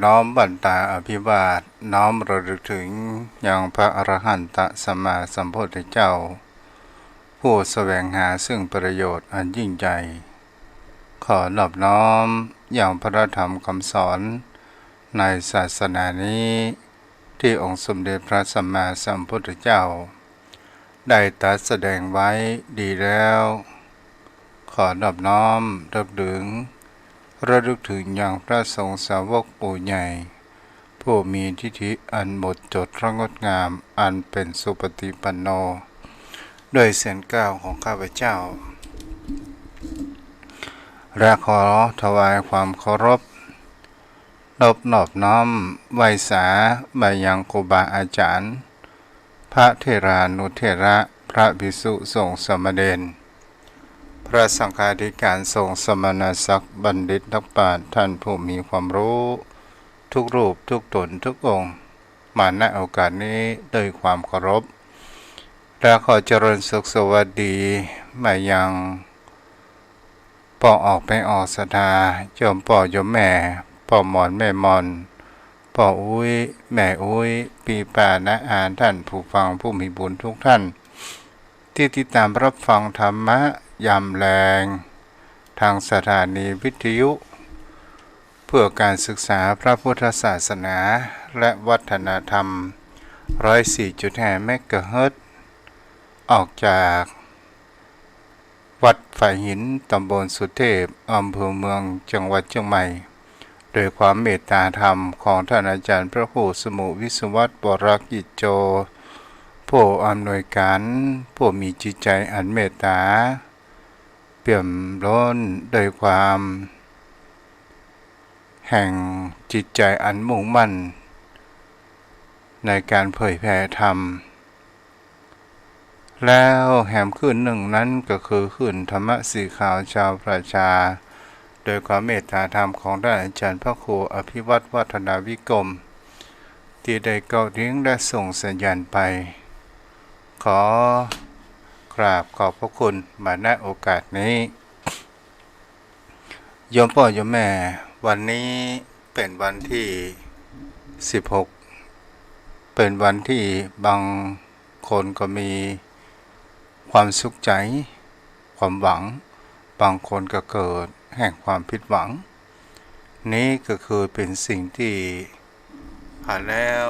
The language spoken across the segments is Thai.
น้อมบรรดาอภิวาทน้อมระลึกถึงยังพระอรหันตสัมมาสัมพุทธเจ้าผู้แสวงหาซึ่งประโยชน์อันยิ่งใหญ่ขอนอบน้อมอย่างพระธรรมคำสอนในศาสนานี้ที่องค์สมเด็จพระสัมมาสัมพุทธเจ้าได้ตรัสแสดงไว้ดีแล้วขอนอบน้อมระลึกถึงอย่างพระสงฆ์สาวกปู่ใหญ่ผู้มีทิฏฐิอันหมดจดระงดงามอันเป็นสุปฏิปันโนด้วยเสียงกล่าวของข้าพเจ้าและขอถวายความเคารพนอบน้อมไหว้สาบายังครูบาอาจารย์พระเถรานุเถระพระภิกษุสงฆ์สามเณรพระสังฆาธิการสงฆ์สมณศักดิ์บัณฑิตนักปราชญ์ท่านผู้มีความรู้ทุกรูปทุกตนทุกองค์มาณโอกาสนี้ด้วยความเคารพและขอเจริญสุขสวัสดีมายังพ่อออกไม่ออกศรัทธาโยมพ่อโยมแม่พ่อหมอนแม่มอนพ่ออุ้ยแม่อุ้ยปีป่านะอาท่านผู้ฟังผู้มีบุญทุกท่านที่ติดตามรับฟังธรรมะยามแรงทางสถานีวิทยุเพื่อการศึกษาพระพุทธศาสนาและวัฒนธรรม 104.5 เมกะเฮิรตซ์ออกจากวัดฝ่ายหินตำบลสุเทพอำเภอเมืองจังหวัดเชียงใหม่โดยความเมตตาธรรมของท่านอาจารย์พระครูสมุวิศวัตร วรกิจโจผู้อำนวยการผู้มีจิตใจอันเมตตาเปี่ยมล้นโดยความแห่งจิตใจอันมุ่งมั่นในการเผยแผ่ธรรมแล้วแหมขึ้นหนึ่งนั้นก็คือขึ้นธรรมะสีขาวชาวประชาโดยความเมตตาธรรมของท่านอาจารย์พระครูอภิวัตรวัฒนาวิกรมที่ได้เก่าเลี้ยงและส่งสัญญาณไปขอกราบขอบพระคุณมาณโอกาสนี้โยมพ่อโยมแม่วันนี้เป็นวันที่16เป็นวันที่บางคนก็มีความสุขใจความหวังบางคนก็เกิดแห่งความผิดหวังนี้ก็คือเป็นสิ่งที่ผ่านแล้ว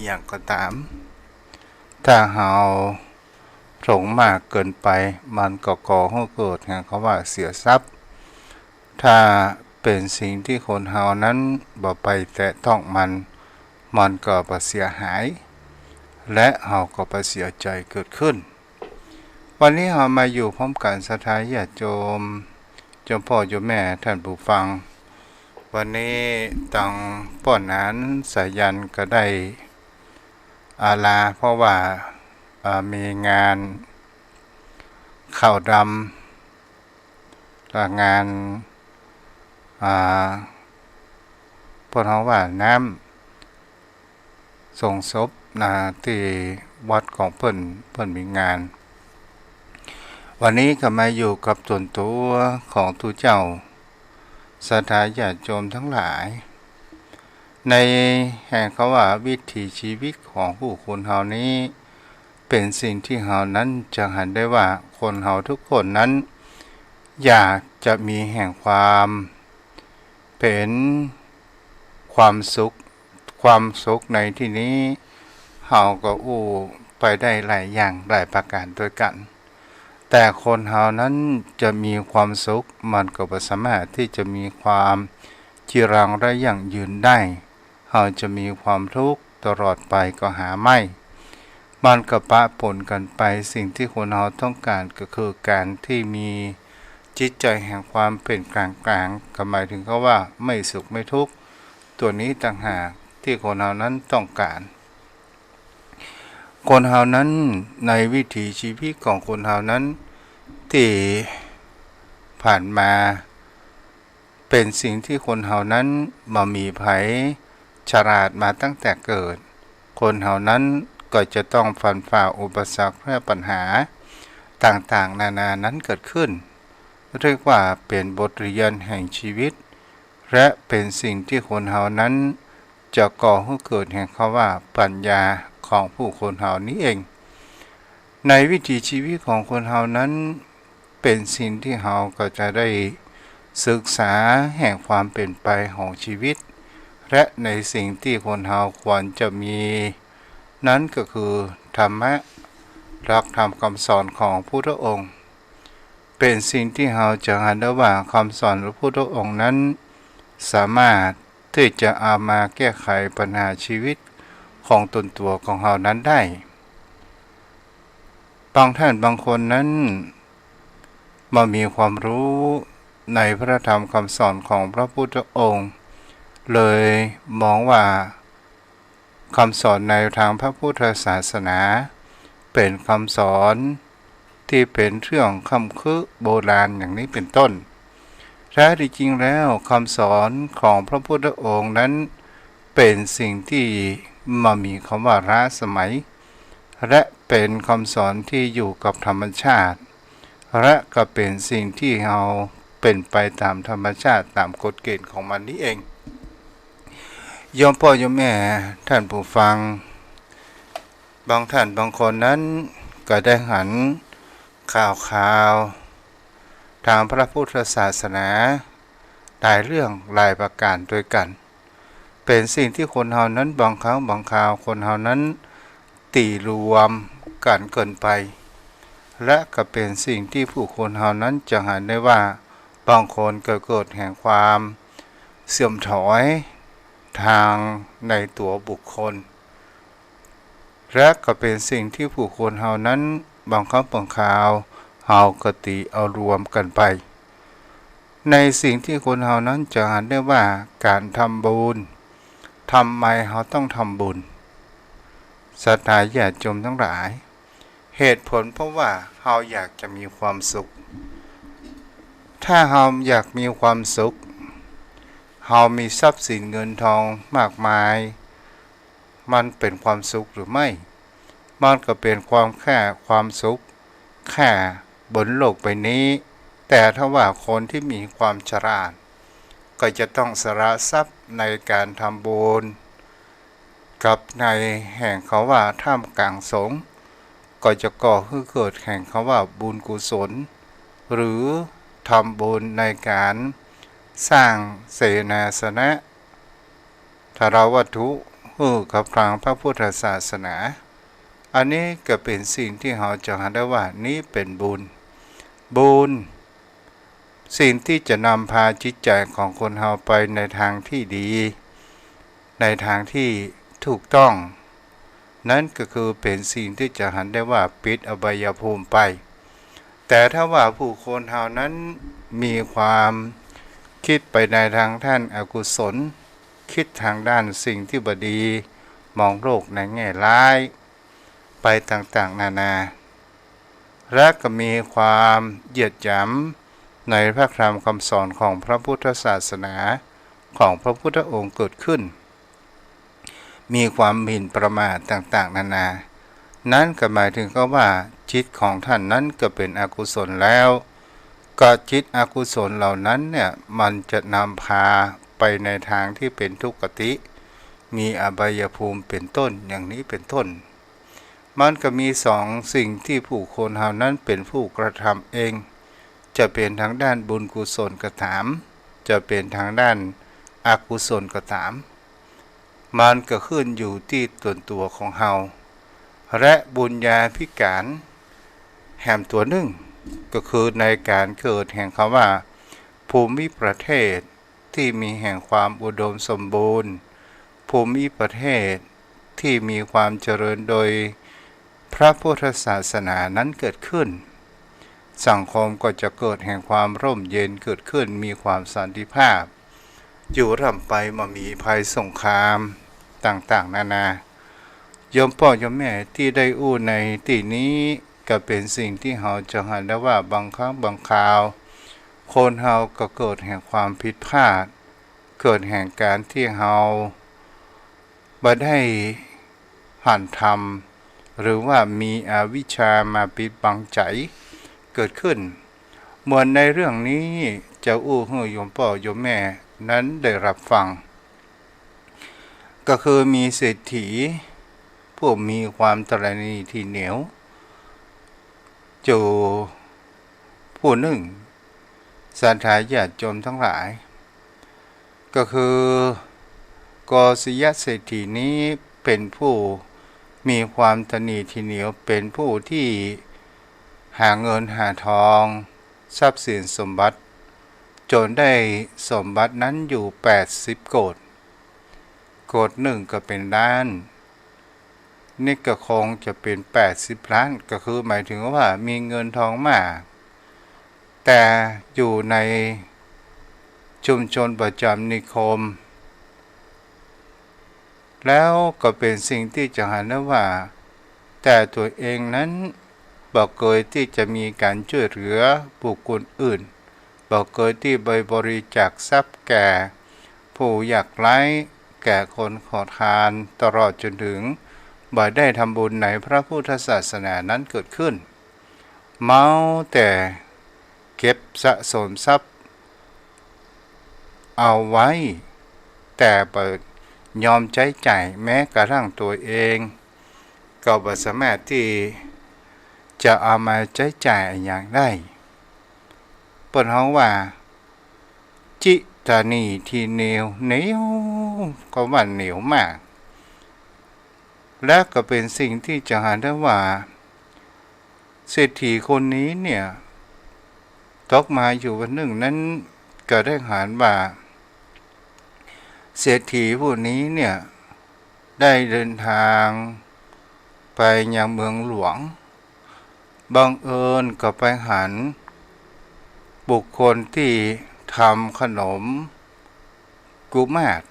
อย่างก็ตามถ้าเราหลงมากเกินไปมันก็ก่อให้เกิดแห่งคำว่าเสียทรัพย์ถ้าเป็นสิ่งที่คนเฮานั้นบ่ไปแตะต้องมันก็บ่เสียหายและเฮาก็บ่เสียใจเกิดขึ้นวันนี้เรามาอยู่พร้อมกันศรัทธาญาติโยมพ่อโยมแม่ท่านผู้ฟังวันนี้ตั้งป้อนนั้นสายันก็ได้ลาเพราะว่ามีงานข้าวดำและงานพวกเขาว่าน้ำส่งศพที่วัดของเพิ่นมีงานวันนี้ก็มาอยู่กับส่วนตัวของทุเจ้าศรัทธาญาติโยมทั้งหลายในแห่งเขาว่าวิถีชีวิตของผู้คนเฮานี้เป็นสิ่งที่เฮานั้นจะเห็นได้ว่าคนเฮาทุกคนนั้นอยากจะมีแห่งความเป็นความสุขในที่นี้เฮาก็ไปได้หลายอย่างหลายประการด้วยกันแต่คนเฮานั้นจะมีความสุขมันก็บ่สามารถที่จะมีความจีรังได้อย่างยืนได้เฮาจะมีความทุกข์ตลอดไปก็หาไม่มันก็ปะปนกันไปสิ่งที่คนเฮาต้องการก็คือการที่มีจิตใจแห่งความเป็นกลางก็หมายถึงเขาว่าไม่สุขไม่ทุกข์ตัวนี้ต่างหากที่คนเฮานั้นต้องการคนเฮานั้นในวิถีชีวิตของคนเฮานั้นที่ผ่านมาเป็นสิ่งที่คนเฮานั้นมามีภัยฉลาดมาตั้งแต่เกิดคนเฮานั้นก็จะต้องฟันฝ่าอุปสรรคและปัญหาต่างๆนานานั้นเกิดขึ้นเรียกว่าเป็นบทเรียนแห่งชีวิต และเป็นสิ่งที่คนเฮานั้นจะก่อให้เกิดแห่งคำว่าปัญญาของผู้คนเฮานี้เองในวิถีชีวิตของคนเฮานั้นเป็นสิ่งที่เฮาก็จะได้ศึกษาแห่งความเป็นไปของชีวิตและในสิ่งที่คนเฮาควรจะมีนั้นก็คือธรรมะหลักธรรมคำสอนของพระพุทธองค์เป็นสิ่งที่เฮาจะเห็นได้ว่าคำสอนของพระพุทธองค์นั้นสามารถที่จะเอามาแก้ไขปัญหาชีวิตของตนตัวของเฮานั้นได้บางท่านบางคนนั้นมามีความรู้ในพระธรรมคำสอนของพระพุทธองค์เลยมองว่าคำสอนในทางพระพุทธศาสนาเป็นคำสอนที่เป็นเรื่องคำคือโบราณอย่างนี้เป็นต้นแท้ที่จริงแล้วคำสอนของพระพุทธองค์นั้นเป็นสิ่งที่มามีคำว่าล้าสมัยและเป็นคำสอนที่อยู่กับธรรมชาติและก็เป็นสิ่งที่เราเป็นไปตามธรรมชาติตามกฎเกณฑ์ของมันนี่เองโยมพ่อโยมแม่ท่านผู้ฟังบางท่านบางคนนั้นก็ได้หันข่าวทางพระพุทธศาสนาหลายเรื่องหลายประการด้วยกันเป็นสิ่งที่คนเฮานั้นบางครั้งบางคราวคนเฮานั้นตีรวมกันเกินไปและก็เป็นสิ่งที่ผู้คนเฮานั้นจะเห็นได้ว่าบางคนเกิดแห่งความเสื่อมถอยทางในตัวบุคคลและก็เป็นสิ่งที่ผู้คนเฮานั้นบางครั้งบางคราวเฮากติเอารวมกันไปในสิ่งที่คนเฮานั้นจะเห็นได้ว่าการทำบุญทำไมเฮาต้องทำบุญศรัทธาญาติโยมทั้งหลายเหตุผลเพราะว่าเฮาอยากจะมีความสุขถ้าเฮาอยากมีความสุขเฮามีทรัพย์สินเงินทองมากมายมันเป็นความสุขหรือไม่มันก็เป็นความสุขแค่บนโลกใบนี้แต่ถ้าว่าคนที่มีความฉลาดก็จะต้องสละทรัพย์ในการทำบุญกับในแห่งเขาว่าท่ามกลางสงฆ์ก็จะก่อให้เกิดแห่งเขาว่าบุญกุศลหรือทำบุญในการสร้างเสนาสนะธารวัตถุกับทางพระพุทธศาสนาอันนี้ก็เป็นสิ่งที่เราจะเห็นได้ว่านี้เป็นบุญสิ่งที่จะนำพาจิตใจของคนเราไปในทางที่ดีในทางที่ถูกต้องนั่นก็คือเป็นสิ่งที่จะเห็นได้ว่าปิดอบายภูมิไปแต่ถ้าว่าผู้คนเรานั้นมีความคิดไปในทางท่านอกุศลคิดทางด้านสิ่งที่บดีมองโลกในแง่ร้ายไปต่างๆนานาและก็มีความเหยียดหยามในพระธรรมคำสอนของพระพุทธศาสนาของพระพุทธองค์เกิดขึ้นมีความหมิ่นประมาทต่างๆนานานั้นก็หมายถึงก็ว่าจิตของท่านนั้นก็เป็นอกุศลแล้วก็จิตอกุศลเหล่านั้นเนี่ยมันจะนำพาไปในทางที่เป็นทุกขติมีอบายภูมิเป็นต้นอย่างนี้เป็นต้นมันก็มีสองสิ่งที่ผู้คนเฮานั้นเป็นผู้กระทำเองจะเป็นทางด้านบุญกุศลก็ตามจะเป็นทางด้านอกุศลก็ตามมันก็ขึ้นอยู่ที่ตัวของเฮาและบุญญาภิการแห่งตัวหนึ่งก็คือในการเกิดแห่งคำว่าภูมิประเทศที่มีแห่งความอุดมสมบูรณ์ภูมิประเทศที่มีความเจริญโดยพระพุทธศาสนานั้นเกิดขึ้นสังคมก็จะเกิดแห่งความร่มเย็นเกิดขึ้นมีความสันติภาพอยู่ร่ำไปมามีภัยสงครามต่างๆนานาโยมพ่อโยมแม่ที่ได้อู้ในที่นี้ก็เป็นสิ่งที่เราจะเห็นได้ว่าบางครั้งบางคราวคนเราก็เกิดแห่งความผิดพลาดเกิดแห่งการที่เราบ่ได้หันทำหรือว่ามีอวิชชามาปิดบังใจเกิดขึ้นเหมือนในเรื่องนี้จะอู้ให้โยมพ่อโยมแม่ นั้นได้รับฟังก็คือมีเศรษฐีผู้มีความตระหนี่ที่เหนียวอยู่ผู้หนึ่งศรัทธาญาติโยมทั้งหลายก็คือกสิยเศรษฐีนี้เป็นผู้มีความตระหนี่ที่เหนียวเป็นผู้ที่หาเงินหาทองทรัพย์สินสมบัติจนได้สมบัตินั้นอยู่80โกฏโกฏหนึ่งก็เป็นล้านนี่ก็คงจะเป็น80ล้านก็คือหมายถึงว่ามีเงินทองมากแต่อยู่ในชุมชนประจำนิคมแล้วก็เป็นสิ่งที่จะเห็นได้ว่าแต่ตัวเองนั้นบอกเคยที่จะมีการช่วยเหลือบุคคลอื่นบอกเคยที่บริจาคทรัพย์แก่ผู้ยากไร้แก่คนขอทานตลอดจนถึงบ่ได้ทำบุญในพระพุทธศาสนานั้นเกิดขึ้นเมาแต่เก็บสะสมทรัพย์เอาไว้แต่ยอมใช้จ่ายแม้กระทั่งตัวเองก็บ่สามารถที่จะเอามาใช้จ่ายอย่างได้เปิ้นเฮาว่าจิตานีที่เหนียวก็ว่าเหนียวมากและก็เป็นสิ่งที่จะหาได้ว่าเศรษฐีคนนี้เนี่ยตกมาอยู่วันหนึ่งนั้นก็ได้หารว่าเศรษฐีผู้นี้เนี่ยได้เดินทางไปยังเมืองหลวงบังเอิญก็ไปหันบุคคลที่ทำขนมกุมาศ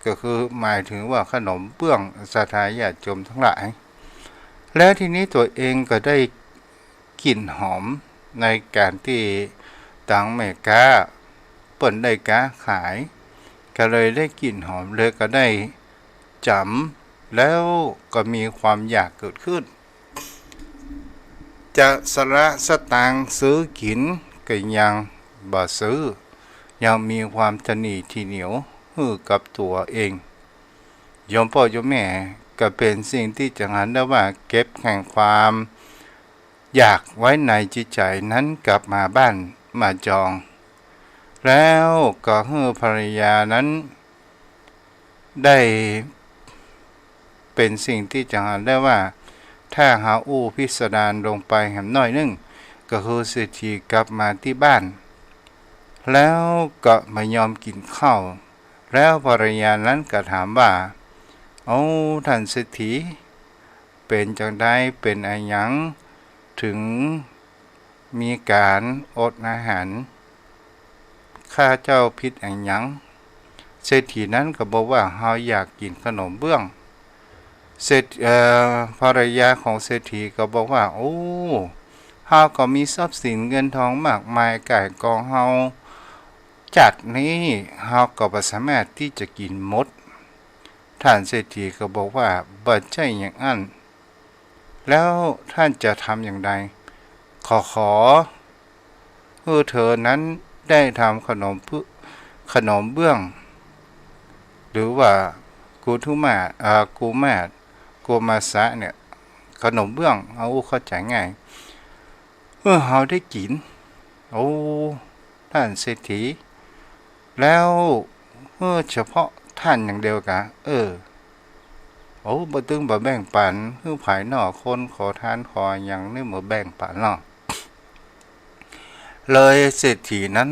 ก็คือหมายถึงว่าขนมเบื้องศรัทธาญาติโยมทั้งหลายและทีนี้ตัวเองก็ได้กลิ่นหอมในการที่ต่างเมกาเปิ่นได้ค้าขายก็เลยได้กลิ่นหอมเลยก็ได้จำแล้วก็มีความอยากเกิดขึ้นจะสละสตางค์ซื้อกินก็ยังบ่ซื้อยังมีความตระหนี่ที่เหนียวกับตัวเองโยมพ่อโยมแม่ก็เป็นสิ่งที่จะหันได้ว่าเก็บแห่งความอยากไว้ในจิตใจนั้นกลับมาบ้านมาจองแล้วก็ให้ภรรยานั้นได้เป็นสิ่งที่จะหันได้ว่าถ้าหาอู้พิสดารลงไปแหมน้อยนึงก็คือเศรษฐีกลับมาที่บ้านแล้วก็มายอมกินข้าวแล้วภรรยานั้นก็ถามว่าเอาท่านเศรษฐีเป็นจังได๋เป็นอะหยังถึงมีการอดอาหารข้าเจ้าผิดอะหยังเศรษฐีนั้นก็บอกว่าเฮาอยากกินขนมเบื้องภรรยาของเศรษฐีก็บอกว่าโอ้เฮาก็มีทรัพย์สินเงินทองมากมายก่ายกองเฮาจัดนี้เฮาก็บ่สามารถที่จะกินหมดท่านเศรษฐีก็บอกว่าบ่ใช่อย่างนั้นแล้วท่านจะทำอย่างไรขอเธอนั้นได้ทำขนมเบื้องหรือว่ากูมาสะเนี่ยขนมเบื้องเอาเข้าใจง่ายเฮาได้กินโอ้ท่านเศรษฐีแล้วเฉพาะท่านอย่างเดียวกะโอ้บ่ตึงบ่แบ่งปันคือภายนอกคนขอทานขอหยังนี่บ่แบ่งปันเนาะเลยเศรษฐีนั้น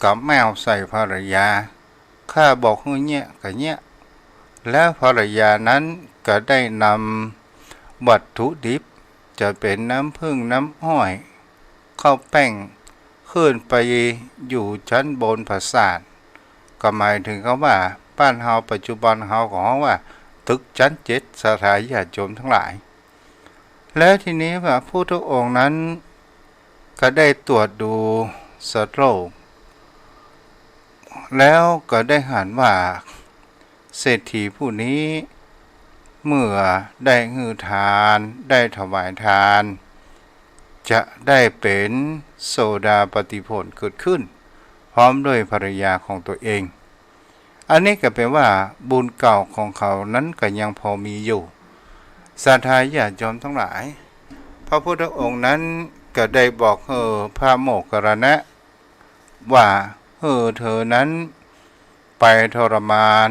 ก็แมวใส่ภรรยาข้าบอกให้เนี่ยก็เนี่ยแล้วภรรยานั้นก็ได้นำวัตถุดิบจะเป็นน้ำผึ้งน้ำอ้อยข้าวแป้งขึ้นไปอยู่ชั้นบนปราสาทก็หมายถึงเขาว่าบ้านเฮาปัจจุบันเฮาของเขาว่าตึกชั้น7ศรัทธาญาติโยมทั้งหลายแล้วทีนี้ว่าพระพุทธองค์นั้นก็ได้ตรวจดูสัตว์โลกแล้วก็ได้หันว่าเศรษฐีผู้นี้เมื่อได้ฮือทานได้ถวายทานจะได้เป็นโสดาปัตติผลเกิดขึ้นพร้อมด้วยภรรยาของตัวเอง อันนี้ก็แปลว่าบุญเก่าของเขานั้นก็ยังพอมีอยู่ศรัทธาญาติโยมทั้งหลายพระพุทธองค์นั้นก็ได้บอกพระโมคคัลลานะว่าเธอนั้นไปทรมาน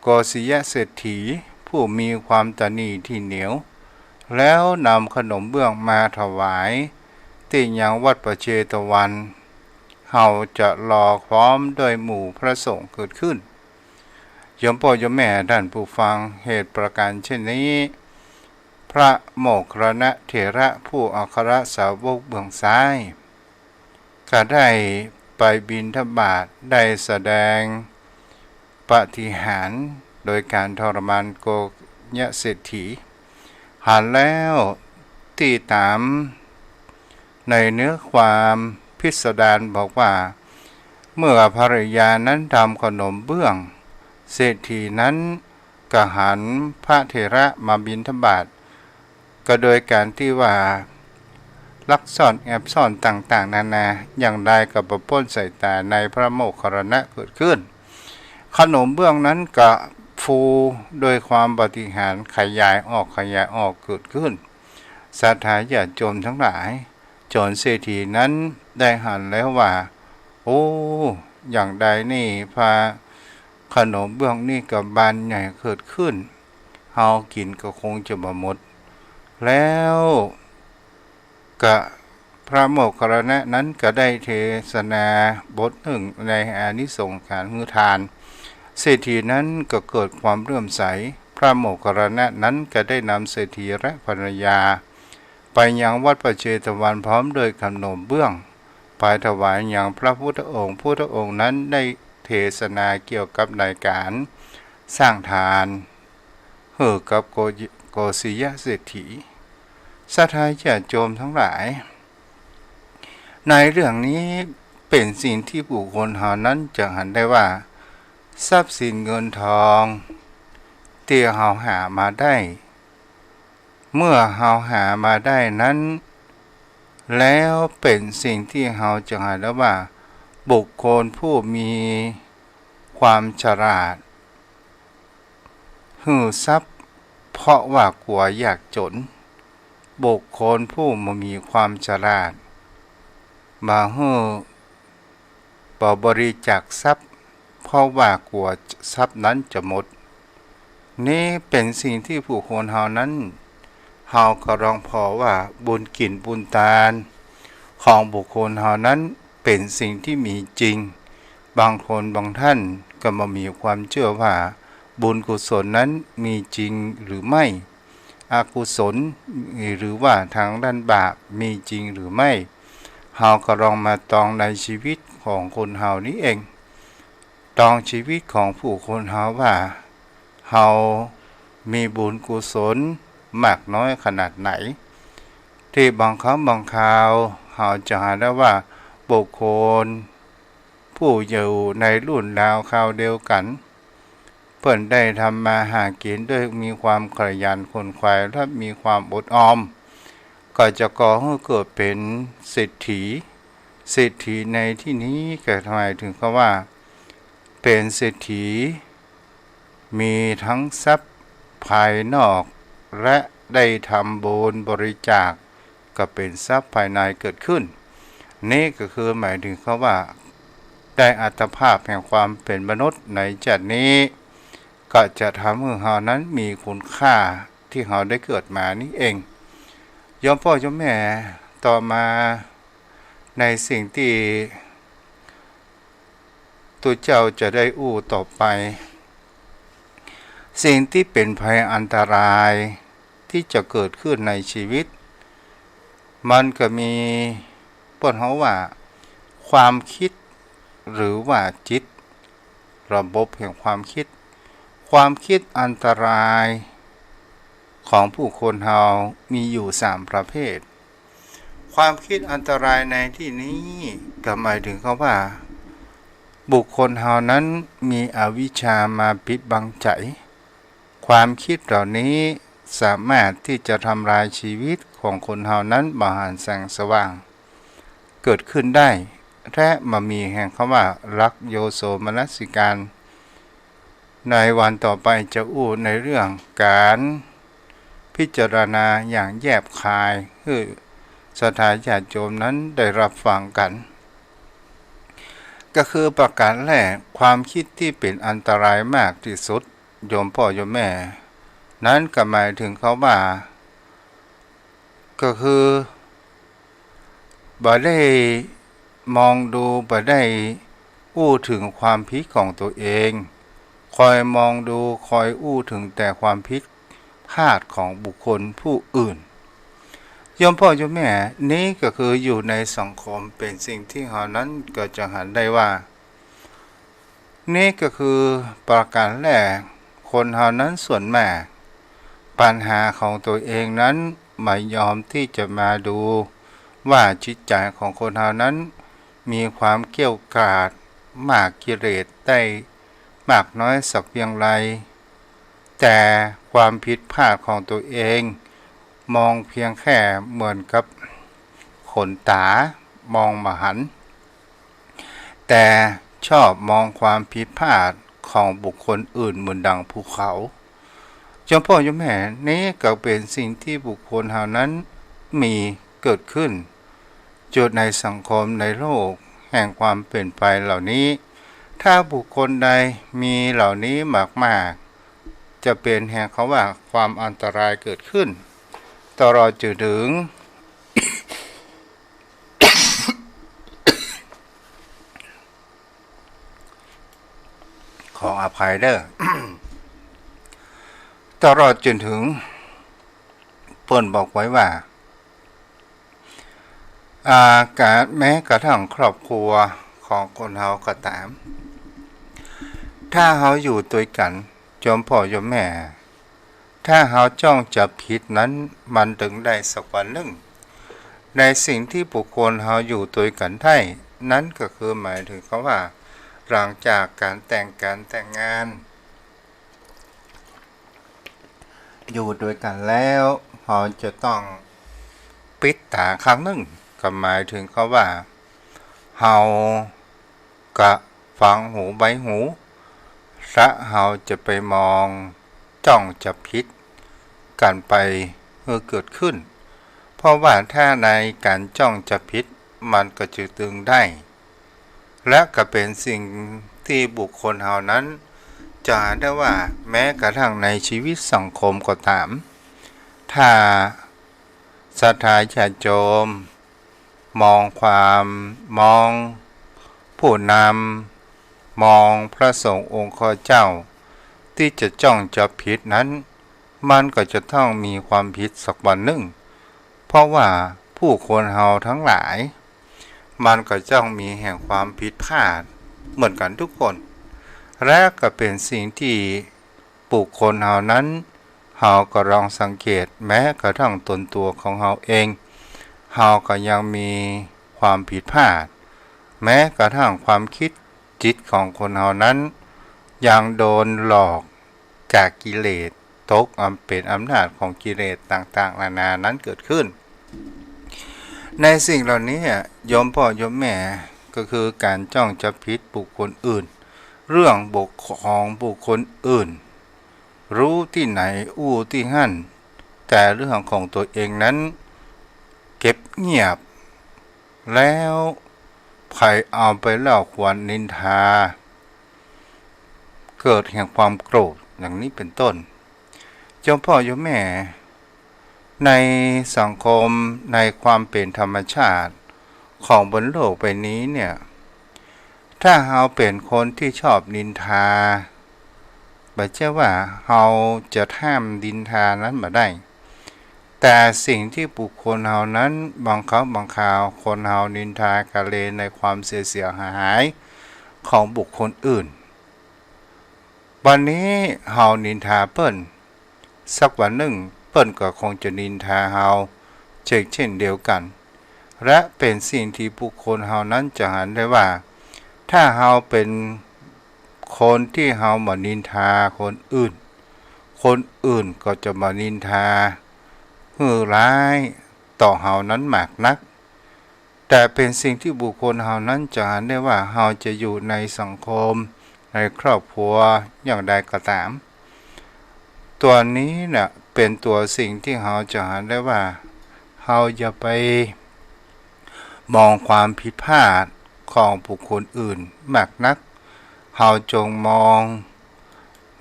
โกศยเศรษฐีผู้มีความตนีที่เหนียวแล้วนำขนมเบื้องมาถวายที่ยังวัดประเชตวันเฮาจะรอพร้อมโดยหมู่พระสงฆ์เกิดขึ้นโยมพ่อโยมแม่ท่านผู้ฟังเหตุประการเช่นนี้พระโมคคัลลานะเถระผู้อัครสาวกเบื้องซ้ายก็ได้ไปบิณฑบาตได้แสดงปาฏิหาริย์โดยการทรมานโกยเศรษฐีหันแล้วตีตามในเนื้อความพิสดารบอกว่าเมื่อภรรยานั้นทำขนมเบื้องเศรษฐีนั้นก็หันพระเถระมาบิณฑบาตก็โดยการที่ว่าลักซ่อนแอบซ่อนต่างๆนานาอย่างใดกับประป้นใส่ตาในพระโมคคัลลานะเกิดขึ้นขนมเบื้องนั้นก็ฟูโดยความปาฏิหาริย์ขยายออกเกิดขึ้นศรัทธาญาติโยมทั้งหลายโจรเศรษฐีนั้นได้หันแล้วว่าโอ้อย่างใดนี่พาขนมเบื้องนี่กับบานใหญ่เกิดขึ้นเฮากินก็คงจะบ่หมดแล้วก็พระโมคคัลลานะนั้นก็ได้เทศนาบทหนึ่งในอานิสงส์การให้ทานเศรษฐีนั้นก็เกิดความเลื่อมใสพระโมคคัลลานะนั้นก็ได้นำเศรษฐีและภรรยาไปยังวัดประเชตวันพร้อมโดยขนมเบื้องไปถวายอย่างพระพุทธองค์นั้นได้เทศนาเกี่ยวกับในการสร้างทานกับโกศยเศรษฐีศรัทธาญาติโยมทั้งหลายในเรื่องนี้เป็นสิ่งที่บุคคลเหล่านั้นจะเห็นได้ว่าทรัพย์สินเงินทองที่เราหามาได้เมื่อเราหามาได้นั้นแล้วเป็นสิ่งที่เราจะเห็นได้ว่าบุคคลผู้มีความฉลาดหื้อทรัพย์เพราะว่ากลัวยากจนบุคคลผู้มีความฉลาดมาบริจาคทรัพย์เพราะว่ากลัวทรัพย์นั้นจะหมดนี่เป็นสิ่งที่ผู้คนเฮานั้นเฮาก็ร้องพอว่าบุญกินบุญทานของบุคคลเฮานั้นเป็นสิ่งที่มีจริงบางคนบางท่านก็มามีความเชื่อว่าบุญกุศลนั้นมีจริงหรือไม่อกุศลหรือว่าทางด้านบาปมีจริงหรือไม่เฮาก็ลองมาตองในชีวิตของคนเฮานี้เองตองชีวิตของผู้คนเฮาว่าเฮามีบุญกุศลมากน้อยขนาดไหนที่บางครั้งบางคราวเฮาจะหาได้ว่าบุคคลผู้อยู่ในรุ่นราวคราวเดียวกันเพิ่นได้ทำมาหากินด้วยมีความขยันขนขวายและมีความอดออมก็จะก่อให้เกิดเป็นเศรษฐีในที่นี้ก็ทำไมถึงคำว่าเป็นเศรษฐีมีทั้งทรัพย์ภายนอกและได้ทำบุญบริจาคก็เป็นทรัพย์ภายในเกิดขึ้นนี่ก็คือหมายถึงเขาว่าได้อัตภาพแห่งความเป็นมนุษย์ในจัดนี้ก็จะทำให้เรานั้นมีคุณค่าที่เราได้เกิดมานี่เองยอมพ่อโยมแม่ต่อมาในสิ่งที่ตัวเจ้าจะได้อู้ต่อไปสิ่งที่เป็นภัยอันตรายที่จะเกิดขึ้นในชีวิตมันก็มีเปิ้นเขาว่าความคิดหรือว่าจิตระบบแห่งความคิดอันตรายของผู้คนเฮามีอยู่3ประเภทความคิดอันตรายในที่นี้ก็หมายถึงเขาว่าบุคคลเฮานั้นมีอวิชชามาปิดบังใจความคิดเหล่านี้สามารถที่จะทำลายชีวิตของคนเฮานั้นบ่หันแสงสว่างเกิดขึ้นได้และมามีแห่งคำว่ารักโยโสมนสิการ ในวันต่อไปจะอู้ในเรื่องการพิจารณาอย่างแยบคายคือสถาญาติโยมนั้นได้รับฟังกันก็คือประการแรกความคิดที่เป็นอันตรายมากที่สุดโยมพ่อโยมแม่นั้นก็หมายถึงเขาว่าก็คือบ่ได้มองดูบ่ได้อู้ถึงความผิดของตัวเองคอยมองดูคอยอู้ถึงแต่ความผิดพลาดของบุคคลผู้อื่นโยมพ่อโยมแม่นี้ก็คืออยู่ในสังคมเป็นสิ่งที่เรานั้นก็จะหันได้ว่านี่ก็คือประการแรกคนเรานั้นส่วนมากปัญหาของตัวเองนั้นไม่ยอมที่จะมาดูว่าจิตใจของคนเรานั้นมีความเกี่ยวกาดมากกิเลสได้มากน้อยสักเพียงไรแต่ความผิดพลาดของตัวเองมองเพียงแค่เหมือนกับขนตามองมหันต์แต่ชอบมองความผิดพลาดของบุคคลอื่นเหมือนดังภูเขาโยมพ่อโยมแม่นี้ก็เป็นสิ่งที่บุคคลเหล่านั้นมีเกิดขึ้นจุดในสังคมในโลกแห่งความเปลี่ยนไปเหล่านี้ถ้าบุคคลใดมีเหล่านี้มากๆจะเป็นแห่งเขาว่าความอันตรายเกิดขึ้นตลอดจนถึง ขออภัยเด้อ ตลอดจนถึงเพิ่นบอกไว้ว่าการแม้กระทั่งครอบครัวของคนเฮาก็ตามถ้าเฮาอยู่ด้วยกันโยมพ่อโยมแม่ถ้าเฮาจ้องจับผิดนั้นมันถึงได้สักวันหนึ่งในสิ่งที่บุคคลเฮาอยู่ด้วยกันได้นั้นก็คือหมายถึงเขาว่าหลังจากการแต่งงานอยู่ด้วยกันแล้วเราจะต้องปิดตาครั้งหนึ่งก็หมายถึงเขาว่าเรากะฟังหูใบหูและเราจะไปมองจ้องจับผิดกันไปเมื่อเกิดขึ้นเพราะว่าถ้าในการจ้องจับผิดมันก็จะตึงได้และก็เป็นสิ่งที่บุคคลเหล่านั้นจะได้ว่าแม้กระทั่งในชีวิตสังคมก็ตามถ้าศรัทธาญาติโยมมองผู้นำมองพระสงฆ์องค์ข้าเจ้าที่จะจ้องจับผิดนั้นมันก็จะต้องมีความผิดสักวันหนึ่งเพราะว่าผู้คนเฮาทั้งหลายมันก็จ้องมีแห่งความผิดพลาดเหมือนกันทุกคนและก็เป็นสิ่งที่บุคคลเฮานั้นเฮาก็ลองสังเกตแม้กระทั่งตนตัวของเฮาเองเฮาก็ยังมีความผิดพลาดแม้กระทั่งความคิดจิตของคนเฮานั้นยังโดนหลอกจากกิเลสตกเป็นอำนาจของกิเลสต่างๆนานานั้นเกิดขึ้นในสิ่งเหล่านี้โยมพ่อโยมแม่ก็คือการจ้องจับผิดบุคคลอื่นเรื่องบุคของบุคคลอื่นรู้ที่ไหนอู้ที่หั่นแต่เรื่องของตัวเองนั้นเก็บเงียบแล้วใครเอาไปเล่าขวัญนินทาเกิดแห่งความโกรธอย่างนี้เป็นต้นโยมพ่อโยมแม่ในสังคมในความเป็นธรรมชาติของบนโลกใบนี้เนี่ยถ้าเราเป็นคนที่ชอบนินทาบ่ใช่ว่าเราจะห้ามนินทานั้นบ่ได้แต่สิ่งที่บุคคลเรานั้นบางคราวคนเรานินทากะเลในความเสียหายของบุคคลอื่นวันนี้เรานินทาเปิ้นสักวันหนึ่งเปิ้นก็คงจะนินทาเราเช่นเดียวกันและเป็นสิ่งที่บุคคลเรานั้นจะหันได้ว่าถ้าเราเป็นคนที่เรามานินทาคนอื่นก็จะมานินทาร้ายต่อเรานั้นมากนักแต่เป็นสิ่งที่บุคคลเรานั้นจะหันได้ว่าเราจะอยู่ในสังคม ในครอบครัวอย่างใดก็ตามตัวนี้เนี่ยเป็นตัวสิ่งที่เราจะหาได้ว่าเราอย่าไปมองความผิดพลาดของบุคคลอื่นมากนักเราจงมอง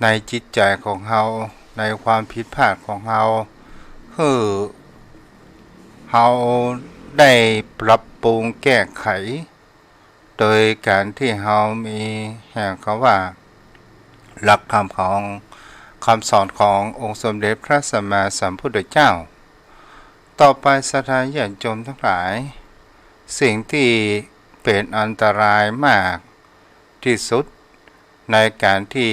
ในจิตใจของเราในความผิดพลาดของเราคือเราได้ปรับปรุงแก้ไขโดยการที่เรามีแห่งคำว่าหลักธรรมของคำสอนขององค์สมเด็จพระสัมมาสัมพุทธเจ้าต่อไปศรัทธาญาติโยมทั้งหลายสิ่งที่เป็นอันตรายมากที่สุดในการที่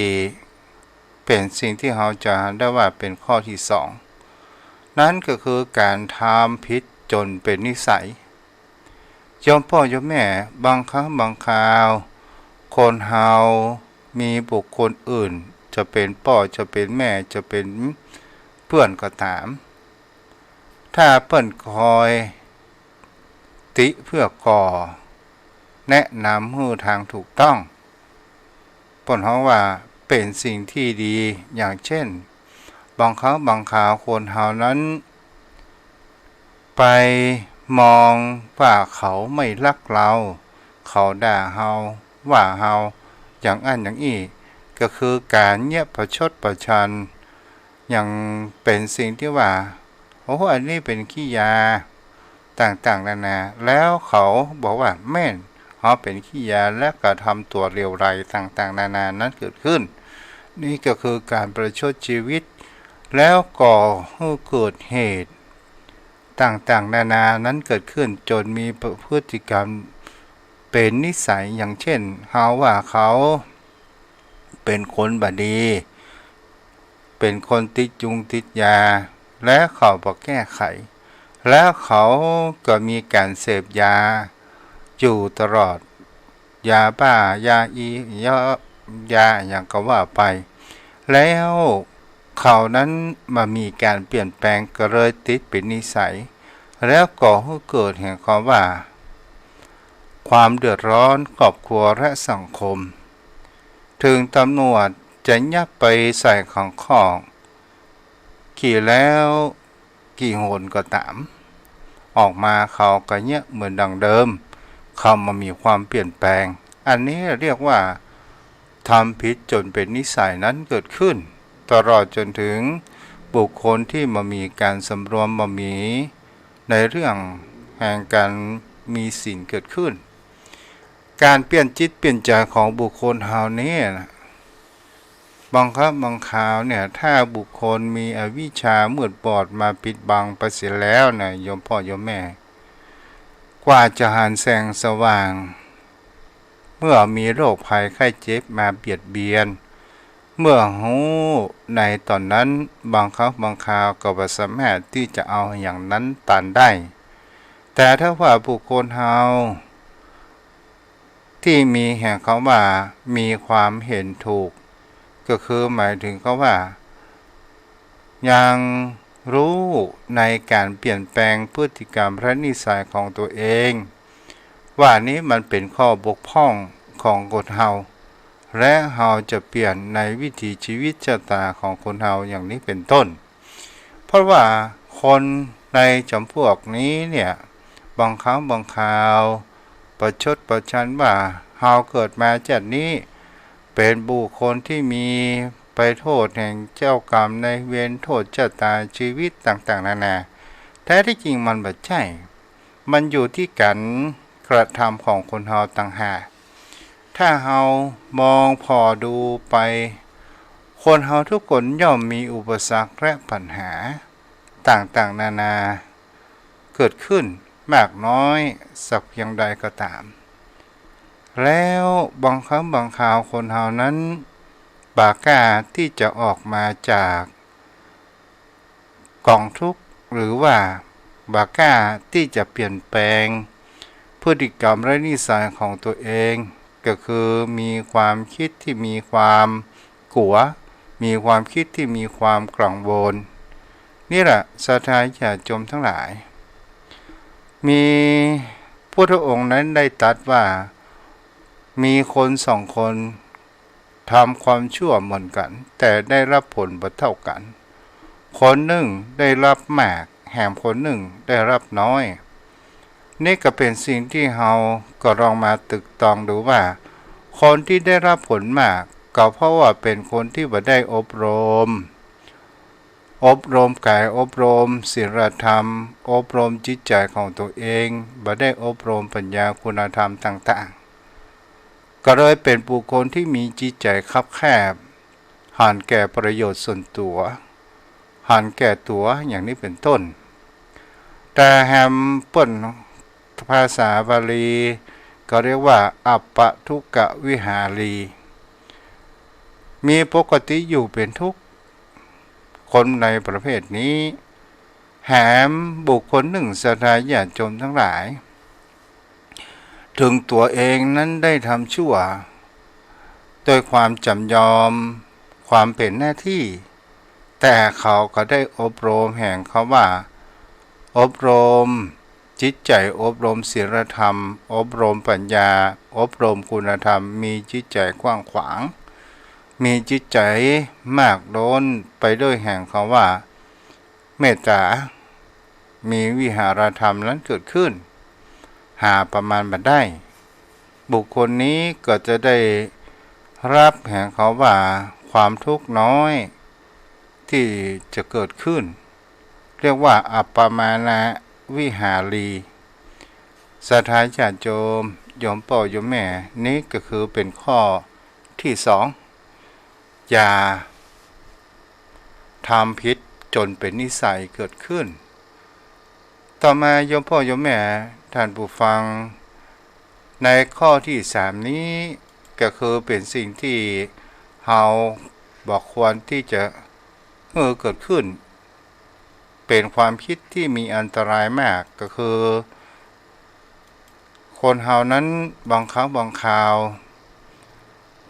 เป็นสิ่งที่เราจะได้ว่าเป็นข้อที่สองนั่นก็คือการทำผิดจนเป็นนิสัยโยมพ่อโยมแม่บางครั้งบางคราวคนเฮามีบุคคลอื่นจะเป็นพ่อจะเป็นแม่จะเป็นเพื่อนก็ตามถ้าเปิ้นคอยติเพื่อก่อแนะนำให้ทางถูกต้องเปิ้นเฮาว่าเป็นสิ่งที่ดีอย่างเช่นบางครั้งบางคราวคนเฮานั้นไปมองว่าเขาไม่รักเราเขาด่าเฮาว่าเฮาอย่างอันอย่างอีก็คือการเงียบประชดประชันอย่างเป็นสิ่งที่ว่าโอ้อันนี้เป็นขี้ยาต่างๆนานาแล้วเขาบอกว่าแม่นเขาเป็นขี้ยาและกระทำตัวเร็วไรต่างๆนานานั้นเกิดขึ้นนี่ก็คือการประชดชีวิตแล้วก่อให้เกิดเหตุต่างๆนานานั้นเกิดขึ้นจนมีพฤติกรรมเป็นนิสัยอย่างเช่นเขาว่าเขาเป็นคนบดีเป็นคนติดยุงติดยาและเขาบอกแก้ไขแล้วเขาก็มีการเสพยาอยู่ตลอดยาบ้ายายาอย่างก็ว่าไปแล้วเขานั้นมามีการเปลี่ยนแปลงก็เลยติดเป็นนิสัยแล้วก่อให้เกิดแห่งความว่าความเดือดร้อนครอบครัวและสังคมถึงตำรวจจะยับไปใส่ของกี่แล้วกี่โหนก็ตามออกมาเขาก็เนี้ยเหมือนดังเดิมเขามามีความเปลี่ยนแปลงอันนี้เรียกว่าทำผิดจนเป็นนิสัยนั้นเกิดขึ้นตลอดจนถึงบุคคลที่มามีการสำรวมมามีในเรื่องแห่งการมีสิ่งเกิดขึ้นการเปลี่ยนจิตเปลี่ยนใจของบุคคลเฮานี้นะบางครั้งบางคราวเนี่ยถ้าบุคคลมีอวิชชามืดบอดมาปิดบังไปเสียแล้วนะโยมพ่อโยมแม่กว่าจะหันแสงสว่างเมื่อมีโรคภัยไข้เจ็บมาเบียดเบียนเมื่อหูในตอนนั้นบางครั้งบางคราวก็บ่สามารถที่จะเอาอย่างนั้นตันได้แต่ถ้าว่าบุคคลเฮาที่มีแห่งเขาว่ามีความเห็นถูกก็คือหมายถึงเขาว่ายังรู้ในการเปลี่ยนแปลงพฤติกรรมและนิสัยของตัวเองว่านี้มันเป็นข้อบกพร่องของคนเฮาและเฮาจะเปลี่ยนในวิถีชีวิตชะตาของคนเฮาอย่างนี้เป็นต้นเพราะว่าคนในจำพวกนี้เนี่ยบางครั้งบางคราวประชดประชันว่าเฮาเกิดมาจากนี้เป็นบุคคลที่มีไปโทษแห่งเจ้ากรรมในเวรโทษชะตาชีวิตต่างๆนานาแท้ที่จริงมันไม่ใช่มันอยู่ที่การกระทำของคนเฮาต่างหากถ้าเฮามองพอดูไปคนเฮาทุกคนย่อมมีอุปสรรคและปัญหาต่างๆนานาเกิดขึ้นมากน้อยสักเพียงใดก็ตามแล้วบางครั้งบางคราวคนเฮานั้นบากล้าที่จะออกมาจากกองทุกข์หรือว่าบากล้าที่จะเปลี่ยนแปลงพฤติกรรมและนิสัยของตัวเองก็คือมีความคิดที่มีความกลัวมีความคิดที่มีความกังวลนี่แหละศรัทธาญาติโยมทั้งหลายมีพุทธองค์นั้นได้ตรัสว่ามีคนสองคน ทำความชั่วเหมือนกันแต่ได้รับผลบ่เท่ากันคนหนึ่งได้รับมากแถมคนหนึ่งได้รับน้อยนี่ก็เป็นสิ่งที่เราก็ลองมาตึกตองดูว่าคนที่ได้รับผลมากก็เพราะว่าเป็นคนที่บ่ได้อบรมกายอบรมศีลธรรมอบรมจิตใจของตัวเองบ่ได้อบรมปัญญาคุณธรรมต่างๆก็เลยเป็นบุคคลที่มีจิตใจคับแคบหันแก่ประโยชน์ส่วนตัวหันแก่ตัวอย่างนี้เป็นต้นแต่แฮมเปิ้นภาษาบาลีก็เรียกว่าอัปปทุกขวิหารีมีปกติอยู่เป็นทุกข์คนในประเภทนี้แถมบุคคลหนึ่งศรัทธาญาติโยมทั้งหลายถึงตัวเองนั้นได้ทำชั่วโดยความจำยอมความเป็นหน้าที่แต่เขาก็ได้อบรมแห่งเขาว่าอบรมจิตใจอบรมศีลธรรมอบรมปัญญาอบรมคุณธรรมมีจิตใจกว้างขวางมีจิตใจมากล้นไปด้วยแห่งเขาว่าเมตตามีวิหารธรรมนั้นเกิดขึ้นหาประมาณบัดได้บุคคลนี้ก็จะได้รับแห่งเขาว่าความทุกข์น้อยที่จะเกิดขึ้นเรียกว่าอัปปมานะวิหารีศรัทธาญาติโยมโยมพ่อโยมแม่นี้ก็คือเป็นข้อที่สองอย่าทำผิดจนเป็นนิสัยเกิดขึ้นต่อมาโยมพ่อโยมแม่ท่านผู้ฟังในข้อที่สามนี้ก็คือเป็นสิ่งที่เราบอกควรที่จะเกิดขึ้นเป็นความคิดที่มีอันตรายมากก็คือคนเฮานั้นบางครั้งบางคราว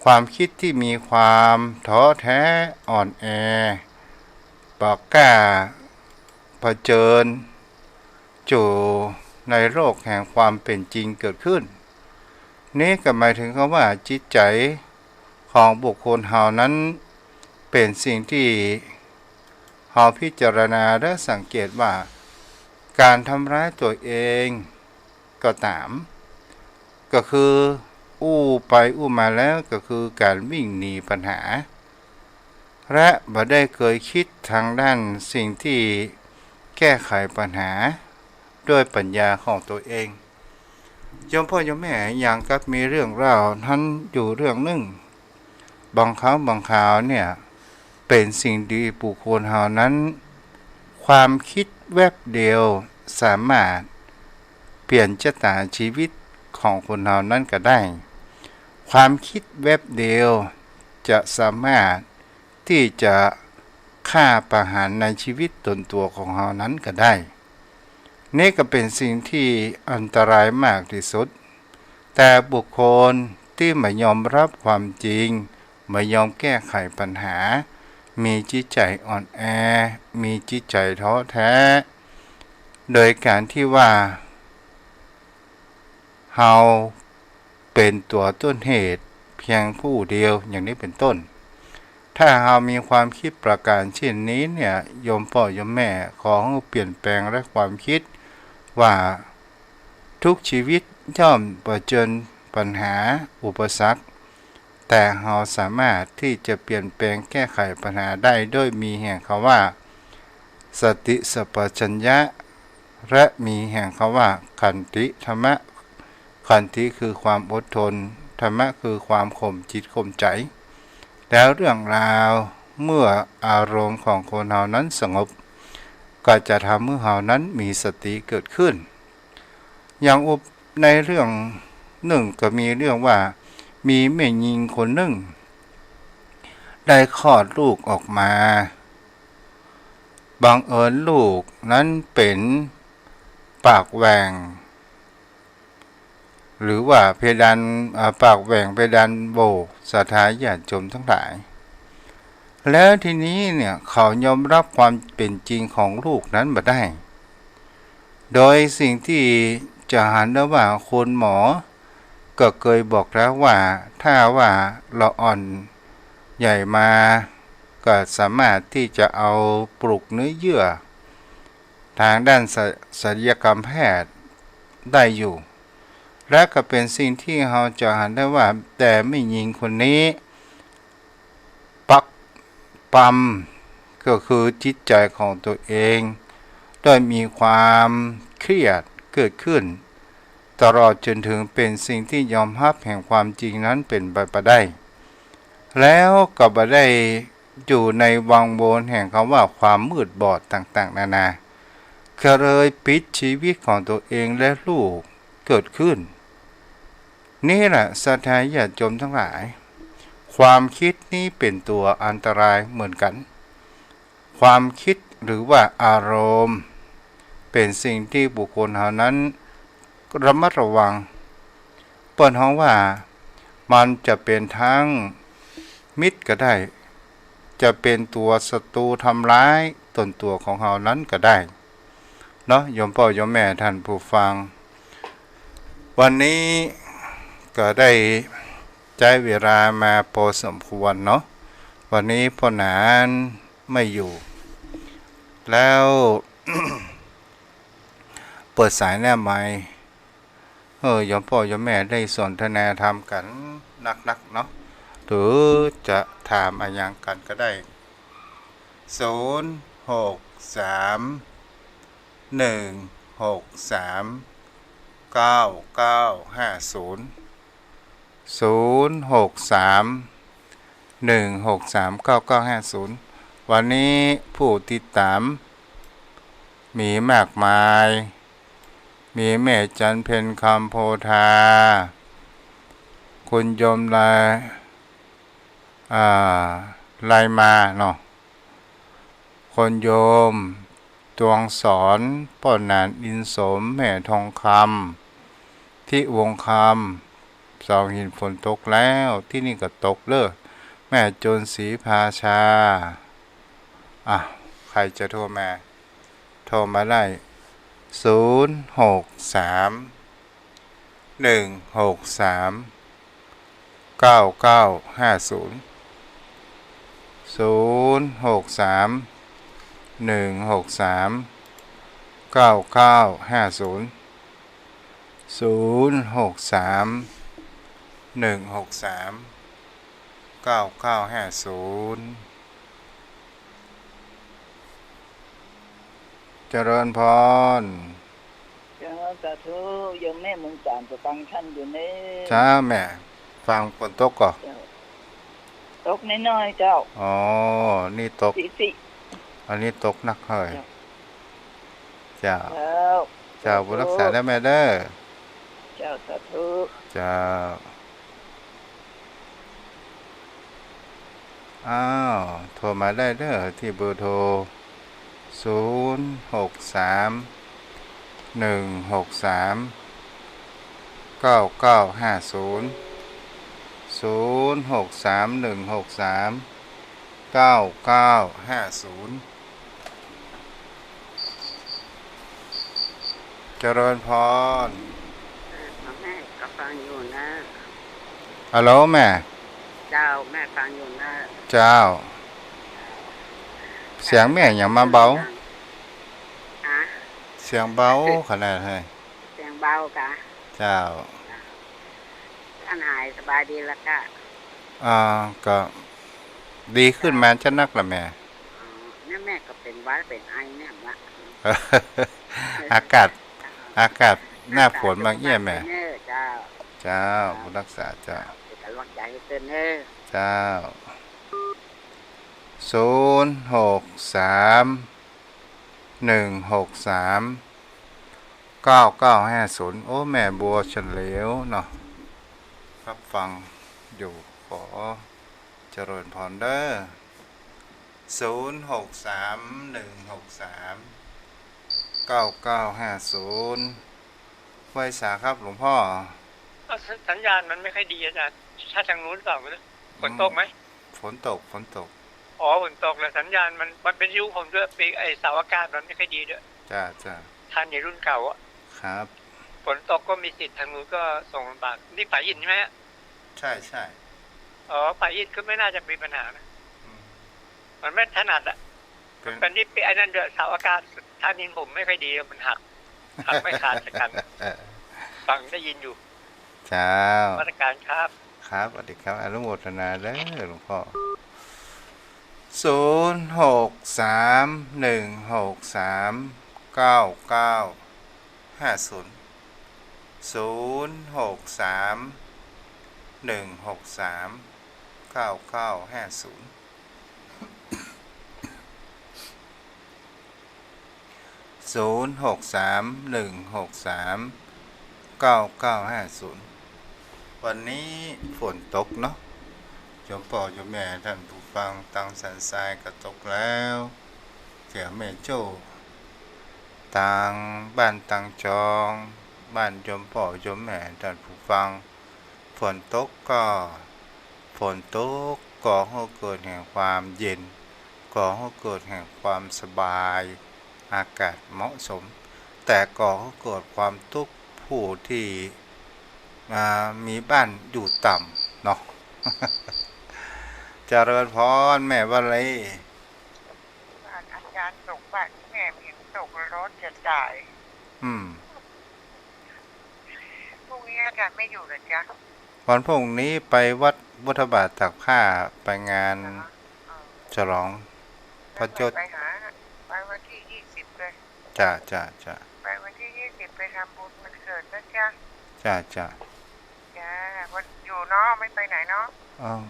ความคิดที่มีความท้อแท้อ่อนแอบ่กล้าเผชิญอยู่ในโลกแห่งความเป็นจริงเกิดขึ้นนี่ก็หมายถึงคำว่าจิตใจของบุคคลเฮานั้นเป็นสิ่งที่เราพิจารณาและสังเกตว่าการทำร้ายตัวเองก็ตามก็คืออู้ไปอู้มาแล้วก็คือการวิ่งหนีปัญหาและบ่ได้เคยคิดทางด้านสิ่งที่แก้ไขปัญหาด้วยปัญญาของตัวเองโยมพ่อโยมแม่อย่างกับมีเรื่องเล่าท่านอยู่เรื่องหนึ่งบางครั้งบางคราวเนี่ยเป็นสิ่งดีบุคคลเฮานั้นความคิดแวบเดียวสามารถเปลี่ยนชะตาชีวิตของคนเฮานั้นก็ได้ความคิดแวบเดียวจะสามารถที่จะฆ่าประหารในชีวิตตนตัวของเฮานั้นก็ได้นี่ก็เป็นสิ่งที่อันตรายมากที่สุดแต่บุคคลที่ไม่ยอมรับความจริงไม่ยอมแก้ไขปัญหามีจิตใจอ่อนแอมีจิตใจท้อแท้โดยการที่ว่าเฮาเป็นตัวต้นเหตุเพียงผู้เดียวอย่างนี้เป็นต้นถ้าเฮามีความคิดประการเช่นนี้เนี่ยโยมพ่อโยมแม่ขอให้เปลี่ยนแปลงและความคิดว่าทุกชีวิตย่อมเผชิญปัญหาอุปสรรคแต่เราสามารถที่จะเปลี่ยนแปลงแก้ไขปัญหาได้ด้วยมีแห่งคำว่าสติสัพพัญญะและมีแห่งคำว่าขันติธรรมะขันติคือความอดทนธรรมะคือความข่มจิตข่มใจแล้วเรื่องราวเมื่ออารมณ์ของคนเรานั้นสงบก็จะทำให้เรานั้นมีสติเกิดขึ้นอย่างในเรื่องหนึ่งก็มีเรื่องว่ามีแม่หญิงคนหนึ่งได้คลอดลูกออกมาบังเอิญลูกนั้นเป็นปากแหว่งหรือว่าเพดานปากแหว่งเพดานโบศรัทธาญาติโยมทั้งหลายแล้วทีนี้เนี่ยเขายอมรับความเป็นจริงของลูกนั้นมาได้โดยสิ่งที่จะหันได้ว่าคนหมอก็เคยบอกแล้วว่าถ้าว่าเราอ่อน ใหญ่มาก็สามารถที่จะเอาปลูกเนื้อเยื่อทางด้านศัลยกรรมแพทย์ได้อยู่และก็เป็นสิ่งที่เราจะหันได้ว่าแต่ไม่หญิงคนนี้ปักปั๊มก็คือจิตใจของตัวเองโดยมีความเครียดเกิดขึ้นตลอดจนถึงเป็นสิ่งที่ยอมรับแห่งความจริงนั้นเป็นไปได้แล้วก็บ่ได้อยู่ในวังวนแห่งคำว่าความมืดบอดต่างๆนานาก็เลยปิดชีวิตของตัวเองและลูกเกิดขึ้นนี่แหละศรัทธาญาติโยมทั้งหลายความคิดนี้เป็นตัวอันตรายเหมือนกันความคิดหรือว่าอารมณ์เป็นสิ่งที่บุคคลเหล่านั้นระมัดระวังเปิดห้องว่ามันจะเป็นทั้งมิตรก็ได้จะเป็นตัวศัตรูทำร้ายตนตัวของเรานั้นก็ได้เนาะโยมพ่อโยมแม่ท่านผู้ฟังวันนี้ก็ได้ใช้เวลามาพอสมควรเนาะวันนี้พ่อหนานไม่อยู่แล้ว เปิดสายแน่ไหมโยมพ่อโยมแม่ได้สนทนาธรรมกันนักๆเนาะหรือจะถามอะไรอย่างกันก็ได้063-163-9950วันนี้ผู้ติดตามมีมากมายมีแม่จันเพ็ญคำโพธาคุณโยมลายมาเนาะคนโยมดวงสอนป้อนนานอินสมแม่ทองคำที่วงคำสองหินฝนตกแล้วที่นี่ก็ตกเลิกแม่จนศรีภาชาใครจะโทรมาได้063-163-9950 063-163-9950 063-163-9950เจริญพรสาธุโยมแม่เมืองการจะฟังท่านอยู่นี่จ้าแม่ฟังฝนตกก่อนตกน้อยๆเจ้าอ๋อนี่ตกสิอันนี้ตกนักเฮ้ยเจ้าบุญรักษาได้แม่เด้อเจ้าสาธุเจ้าโทรมาได้เด้อที่เบอร์โทร063-163-9950 063-163-9950เจริญพรแม่ก็ฟังอยู่นะฮัลโหลแม่เจ้าแม่ฟังอยู่นะเจ้าเสียงแม่อย่างมาเบาเสียงเบาขนาดไหนเสียงเบากะเจ้าท่านหายสบายดีแล้วก็ก็ดีขึ้นมาจะนักละแม่เนี่ยแม่ก็เป็นวัดเป็นไอเนี่ยละอากาศหน้าฝนบางเยี่ยมแม่เจ้ารักษาเจ้าเป็นกำลังใจให้เต้นเด้อเจ้า063-163-9950โอ้แม่บัวเฉลียวเนาะรับฟังอยู่ขอเจริญพรเด้อ063-163-9950ไว้สาครับหลวงพ่อสัญญาณมันไม่ค่อยดีอาจารย์ถ้าทางนู้นเปล่าฝนตกไหมฝนตกฝนตกแล้วสัญญาณมันเป็นยุคผมด้วยปีไอเสาอากาศมันไม่ค่อยดีด้วยจ้าท่านในรุ่นเก่าอ่ะครับฝนตกก็มีสิทธิ์ทางนู้นก็ส่งลำบากนี่ฝ่ายหินใช่ไหมใช่ อ๋อปลาอินก็ไม่น่าจะมีปัญหานะมันไม่ถนัดอ่ะเป็นที่ไอ้นั่นเดือดเสาอากาศท่านินผมไม่ค่อยดีมันหักไม่ขาดจากกันฟังได้ยินอยู่ เจ้า มาตรการครับ ครับสวัสดีครับอนุโมทนาเด้อหลวงพ่อ0631639950 0631639950 0631639950วันนี้ฝนตกเนาะโยมพ่อโยมแม่ท่านผู้ฟังตังสันทรายก็ตกแล้วเสี่ยแม่โจ้ต่างบ้านต่างจองบ้านโยมพ่อโยมแม่ท่านผู้ฟังฝนตกก็ฝนตกก่อให้เกิดแห่งความเย็นก่อให้เกิดแห่งความสบายอากาศเหมาะสมแต่ก่อให้เกิดความทุกข์ผู้ที่มีบ้านอยู่ต่ำเนาะ เจริญพรแม่ว่าไร บ้านอาจารย์ตกบ้านแม่เห็นตกรถจะจ่าย อืม พรุ่งนี้อาจารย์ไม่อยู่เหรอจ๊ะ วันพรุ่งนี้ไปวัดพุทธบาทตักผ้าไปงานฉลองพระจด ไปหาไปวันที่20เลย จ้า ไปวันที่20ไปทำบุญวันเกิดนะจ๊ะ จ้า จ้าวันอยู่เนาะไม่ไปไหนเนาะ อ้าว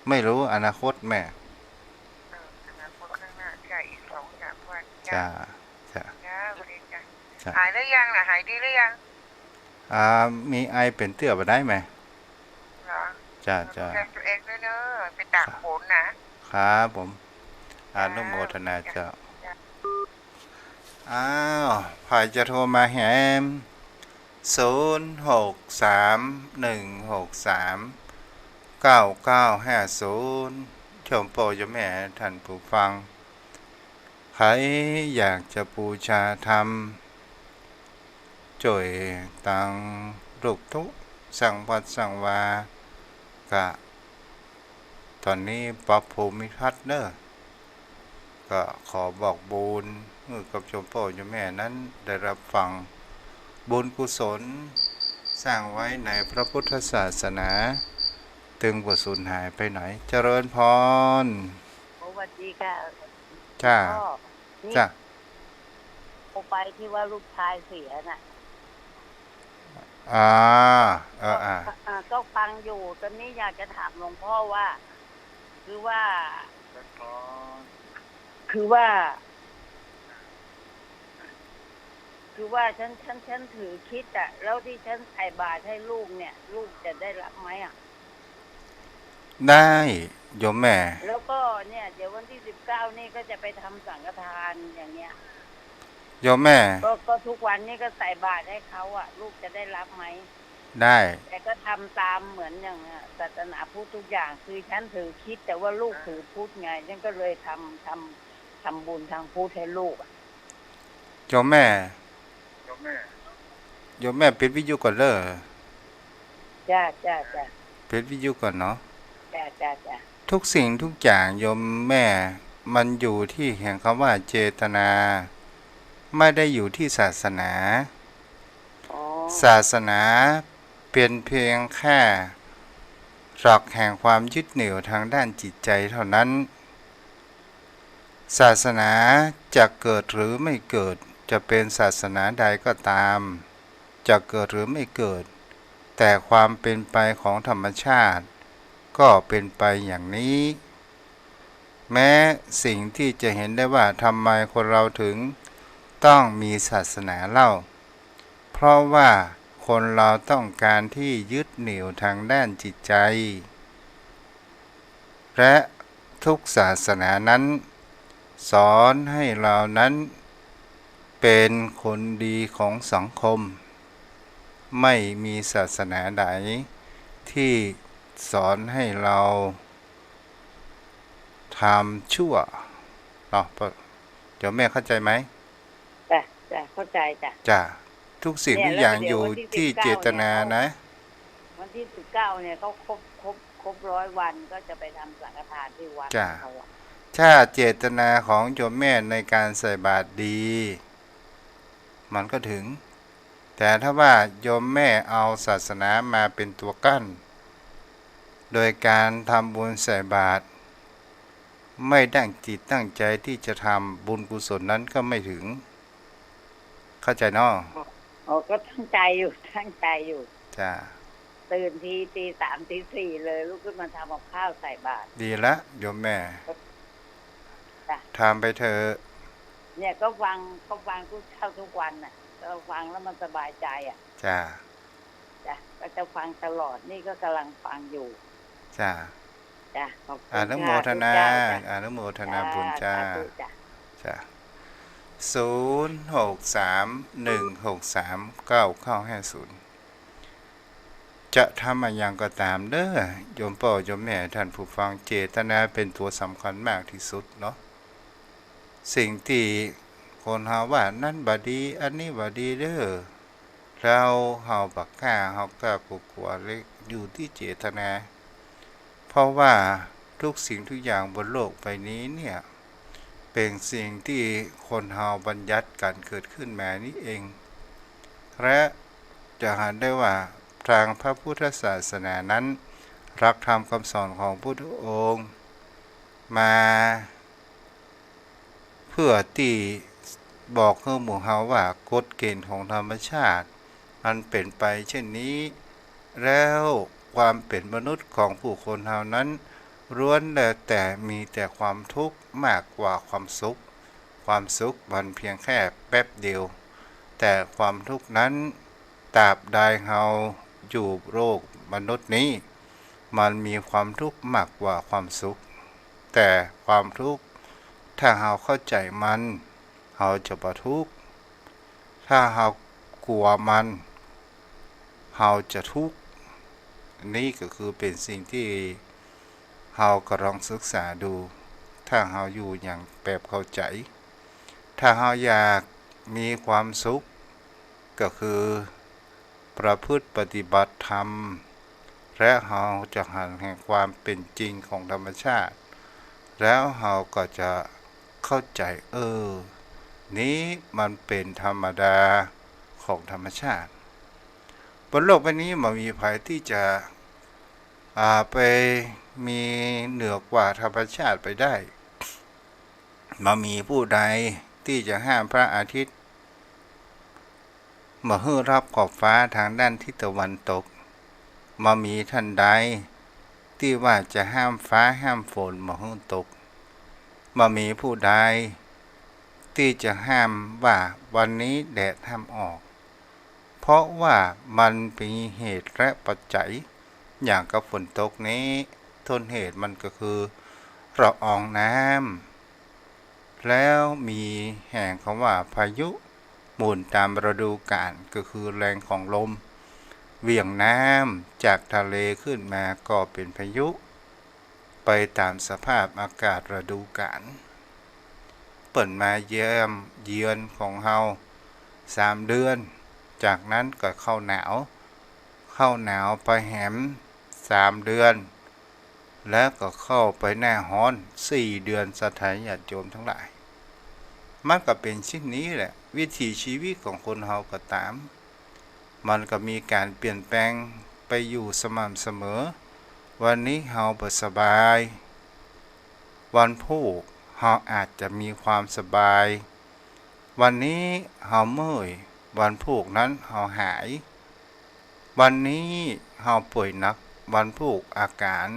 ไม่รู้อนาคตแม่ อนาคตข้างหน้าจ้าอีก2-3 วัน จ้า จ้าวันนี้จ้ะ จ้า หายหรือยังล่ะหายดีหรือยัง มีไอเป็นเตื้อไปได้ไหม เหรอ จ้า ดูแลตัวเองด้วยเนอะไปตากฝนนะครับ ผมอนุโมทนาเจ้าอ้าวใครจะโทรมาแหม0631639950ชมโปรยแม่ท่านผู้ฟังใครอยากจะบูชาธรรมจ่วยตังลูกทุกสั่งวัดสั่งวากะตอนนี้ปรับภูมิทัศน์เนอะก็ขอบอกบุญเมื่อกับชมพ่อชมแม่นั้นได้รับฟังบุญกุศลสร้างไว้ในพระพุทธศาสนาตึงบ่สูญหายไปไหนเจริญพร สวัสดีค่ะ จ้า พ่อนี่ จ้า โทรไปที่ว่าลูกชายเสียน่ะ ก็ ก็ฟังอยู่ตอนนี้อยากจะถามหลวงพ่อว่า คือว่า ฉันถือคิดอ่ะแล้วที่ฉันใส่บาตรให้ลูกเนี่ย ลูกจะได้รับไหมอ่ะ ได้โยมแม่ แล้วก็เนี่ยเดี๋ยววันที่19นี่ก็จะไปทำสังฆทานอย่างเงี้ย โยมแม่ ก็ทุกวันนี้ก็ใส่บาตรให้เขาอ่ะ ลูกจะได้รับไหม ได้ แต่ก็ทำตามเหมือนอย่างศาสนาพุทธทุกอย่างคือฉันถือคิดแต่ว่าลูกถือพุทธไงฉันก็เลยทำบุญทางพุทธให้ลูก โยมแม่ปิดวิทยุก่อนเลย จ้า ปิดวิทยุก่อนเนาะ จ้า ทุกสิ่งทุกอย่างโยมแม่มันอยู่ที่แห่งคำว่าเจตนาไม่ได้อยู่ที่ศาสนา อ๋อ ศาสนาเป็นเพียงแค่หลักแห่งความยึดเหนี่ยวทางด้านจิตใจเท่านั้น ศาสนาจะเกิดหรือไม่เกิดจะเป็นศาสนาใดก็ตามจะเกิดหรือไม่เกิดแต่ความเป็นไปของธรรมชาติก็เป็นไปอย่างนี้ แม้สิ่งที่จะเห็นได้ว่าทำไมคนเราถึงต้องมีศาสนาเล่าเพราะว่าคนเราต้องการที่ยึดเหนี่ยวทางด้านจิตใจและทุกศาสนานั้นสอนให้เรานั้นเป็นคนดีของสังคมไม่มีศาสนาใดที่สอนให้เราทำชั่วเนาะเดี๋ยวแม่เข้าใจไหม จ้าเข้าใจจ้ะ ทุกสิ่งทุกอย่างอยู่ที่เจตนานะ วันที่19เนี่ยเขาคร ครบ100 วันก็จะไปทำสังฆทานที่วัด จ้ะ เขาอะ ถ้าเจตนาของโยมแม่ในการใส่บาตรดี มันก็ถึง แต่ถ้าว่าโยมแม่เอาศาสนามาเป็นตัวกั้น โดยการทำบุญใส่บาตรไม่ตั้งจิตตั้งใจที่จะทำบุญกุศลนั้นก็ไม่ถึง เข้าใจเนาะ ก็ตั้งใจอยู่ จ้า ตื่นทีตี 3 ตี 4เลยลุกขึ้นมาทำกับข้าวใส่บาตร ดีละโยมแม่ จ้ะ ทำไปเถอะ เนี่ยก็ฟังทุกเช้าทุกวันน่ะก็ฟังแล้วมันสบายใจอ่ะ จ้า จ้ะก็จะฟังตลอดนี่ก็กำลังฟังอยู่ จ้า จ้ะขอบคุณ อนุโมทนา ค่ะทุกเจ้าจ้ะ อนุโมทนาบุญจ้า สธุจ้ะ จ้า0631639050จะทำอะไรอย่างก็ตามเด้อโยมพ่อโยมแม่ท่านผู้ฟังเจตนาเป็นตัวสำคัญมากที่สุดเนาะสิ่งที่คนเฮาว่านั่นบ่ดีอันนี้บ่ดีเด้อเราเฮาบักกล้าเฮากล้ากลัวๆเลยอยู่ที่เจตนาเพราะว่าทุกสิ่งทุกอย่างบนโลกใบนี้เนี่ยเป็นสิ่งที่คนเฮาบัญญัติกันเกิดขึ้นมานี่เองและจะเห็นได้ว่าทางพระพุทธศาสนานั้นรักธรรมคำสอนของพระพุทธองค์มาเพื่อที่บอกให้หมู่เฮาว่ากฎเกณฑ์ของธรรมชาติมันเป็นไปเช่นนี้แล้วความเป็นมนุษย์ของผู้คนเฮานั้นล้วนแต่มีแต่ความทุกข์มากกว่าความสุขมันเพียงแค่แป๊บเดียวแต่ความทุกข์นั้นตราบใดเฮาอยู่โลกมนุษย์นี้มันมีความทุกข์มากกว่าความสุขแต่ความทุกข์ถ้าเฮาเข้าใจมันเฮาจะบ่ทุกข์ถ้าเฮากลัวมันเฮาจะทุกข์นี่ก็คือเป็นสิ่งที่เฮาก็ลองศึกษาดูถ้าเฮาอยู่อย่างแบบเข้าใจถ้าเฮาอยากมีความสุขก็คือประพฤติปฏิบัติธรรมและเฮาจะหันแห่งความเป็นจริงของธรรมชาติแล้วเฮาก็จะเข้าใจนี้มันเป็นธรรมดาของธรรมชาติบนโลกใบนี้มันมีภัยที่จะไปมีเหนือกว่าธรรมชาติไปได้มันมีผู้ใดที่จะห้ามพระอาทิตย์มาฮื้อรับขอบฟ้าทางด้านทิศตะวันตกมามีท่านใดที่ว่าจะห้ามฟ้าห้ามฝนมาฮื้อตกมามีผู้ใดที่จะห้ามว่าวันนี้แดดห้ามออกเพราะว่ามันเป็นเหตุและปัจจัยอย่างกับฝนตกนี้ต้นเหตุมันก็คือละอองน้ำแล้วมีแห่งคำว่าพายุหมุนตามฤดูกาลก็คือแรงของลมเหวี่ยงน้ำจากทะเลขึ้นมาก็เป็นพายุไปตามสภาพอากาศฤดูกาลเปิดมาเยือนของเฮา3 เดือนจากนั้นก็เข้าหนาวไปแหม3 เดือนแล้วก็เข้าไปหน้าร้อน4 เดือนสถานญาติโยมทั้งหลายมันก็เป็นเช่นนี้แหละวิถีชีวิตของคนเฮาก็ตามมันก็มีการเปลี่ยนแปลงไปอยู่สม่ำเสมอวันนี้เฮาบ่สบายวันพรุ่งเฮาอาจจะมีความสบายวันนี้เฮาเมื่อยวันพรุ่งนั้นเฮาหายวันนี้เฮาป่วยหนักวันพรุ่งอาการ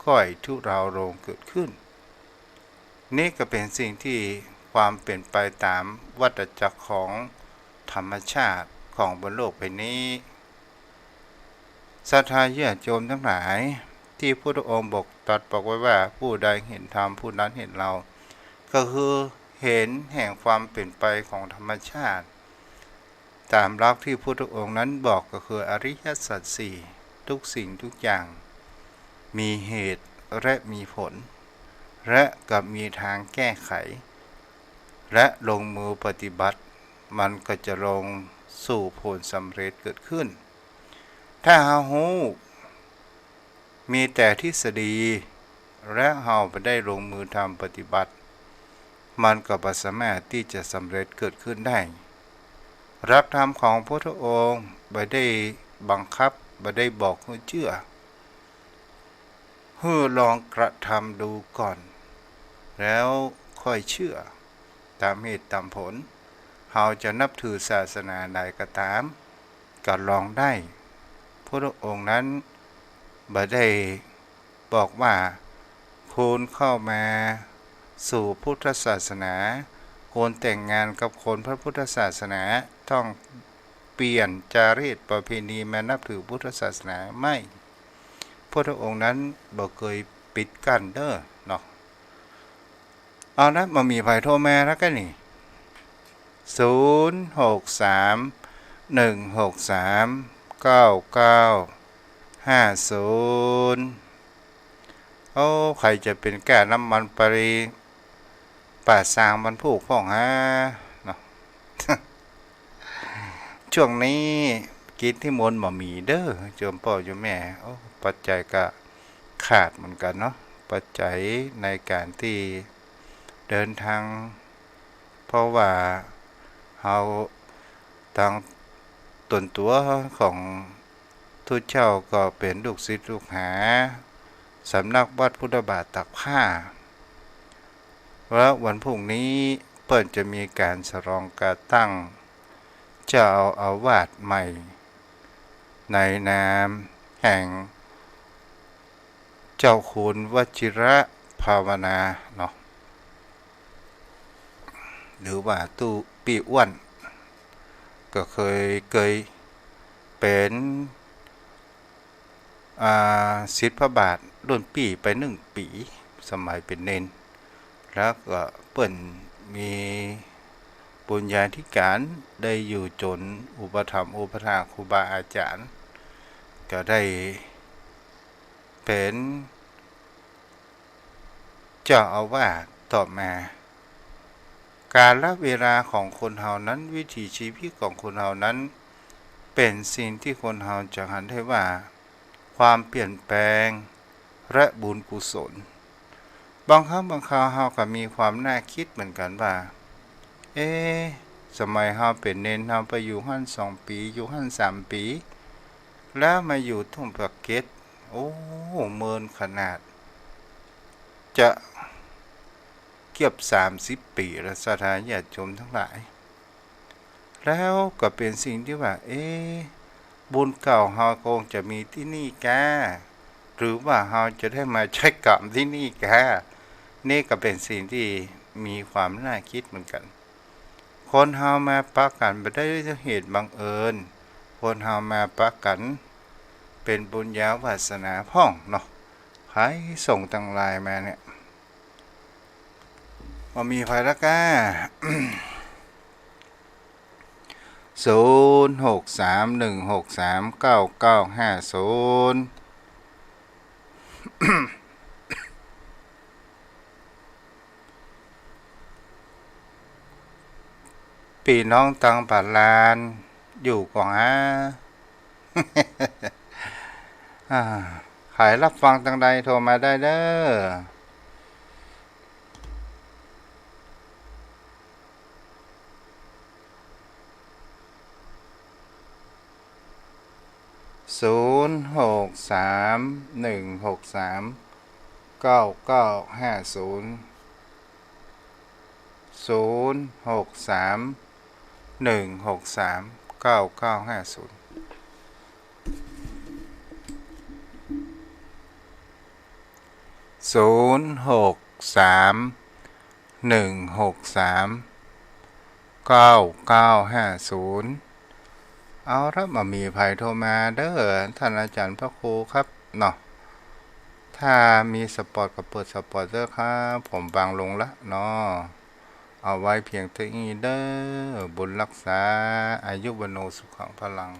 ค่อยทุเราลงเกิดขึ้นนี่ก็เป็นสิ่งที่ความเปลี่ยนไปตามวัฏจักรของธรรมชาติของบนโลกใบนี้ศรัทธาญาติโยมทั้งหลายที่พระพุทธองค์บอกไว้ว่าผู้ใดเห็นธรรมผู้นั้นเห็นเราก็คือเห็นแห่งความเปลี่ยนไปของธรรมชาติตามหลักที่พระพุทธองค์นั้นบอกก็คืออริยสัจสี่ทุกสิ่งทุกอย่างมีเหตุและมีผลและก็มีทางแก้ไขและลงมือปฏิบัติมันก็จะลงสู่ผลสำเร็จเกิดขึ้นถ้าเฮาฮู้ มีแต่ทฤษฎีและเฮาไปได้ลงมือทำปฏิบัติมันก็บ่สามารถที่จะสำเร็จเกิดขึ้นได้รักธรรมของพระพุทธองค์บ่ได้บังคับบ่ได้บอกให้เชื่อให้ลองกระทำดูก่อนแล้วค่อยเชื่อตามเหตุตามผลเฮาจะนับถือศาสนาใดก็ตามก็ลองได้พระองค์นั้นบ่ได้บอกว่าคุณเข้ามาสู่พุทธศาสนาคนแต่งงานกับคนพระพุทธศาสนาต้องเปลี่ยนจารีตประเพณีมานับถือพุทธศาสนาไม่พระองค์นั้นบ่เคยปิดกั้นเด้อเนาะเอานะมามีไผโทรมาแล้วกันนี่0631639950โอ้ใครจะเป็นแก่น้ำมันปรีป่าสางมันผูกพ่องฮะเนาะ ช่วงนี้กินที่มนต์บ่มีเด้อโยมพ่อโยมแม่โอ้ปัจจัยก็ขาดเหมือนกันเนาะปัจจัยในการที่เดินทางเพราะว่าเฮาทางตนตัวของทุกเจ้าก็เป็นลูกศิษย์ลูกหาสำนักวัดพุทธบาทตักผ้าแล้ววันพรุ่งนี้เปิ้นจะมีการฉลองการตั้งเจ้าอาวาสใหม่ในนามแห่งเจ้าคุณวชิระภาวนาเนาะหรือว่าตู้ปีอ้วนก็เคยเป็นศิษย์พระบาทรุ่นปีไป1 ปีสมัยเป็นเนนแล้วก็เปิ้นมีปุญญาธิการได้อยู่จนอุปถัมภ์อุปถากครูบาอาจารย์ก็ได้เป็นเจ้าอาวาสต่อมาการละเวลาของคนเฮานั้นวิถีชีวิตของคนเฮานั้นเป็นสิ่งที่คนเฮาจะหันได้ว่าความเปลี่ยนแปลงและบุญกุศลบางครั้งบางคราวเฮาก็มีความน่าคิดเหมือนกันว่าสมัยเฮาเป็นเนนเฮาไปอยู่หั่น2 ปีอยู่หั่น3 ปีแล้วมาอยู่ทุ่งประเก็ตโอ้เมินขนาดจะเกือบ30 ปีแล้วสถานญาติโยมทั้งหลายแล้วก็เป็นสิ่งที่ว่าบุญเก่าเฮาคงจะมีที่นี่แกหรือว่าเฮาจะได้มาใช้กรรมที่นี่แกนี่ก็เป็นสิ่งที่มีความน่าคิดเหมือนกันคนเฮามาปะกันบ่ได้ด้วยเหตุบังเอิญคนเฮามาปะกันเป็นบุญญาวาสนาพ่องเนาะใครส่งตั้งไลน์มาเนี่ยบ่มีไผละกะ 0631639950พี่น้องตังปาลานอยู่กว่างขายรับฟังตังใดโทรมาได้เด้อ0631639950 0631639950เอาละมามีไผโทรมาเด้อท่านอาจารย์พระครูครับเนาะถ้ามีสปอร์ตก็เปิดสปอร์ตเด้อครับผมบางลงละเนาะเอาไว้เพียงเท่านี้เด้อบุญรักษาอายุวโนสุขังพลัง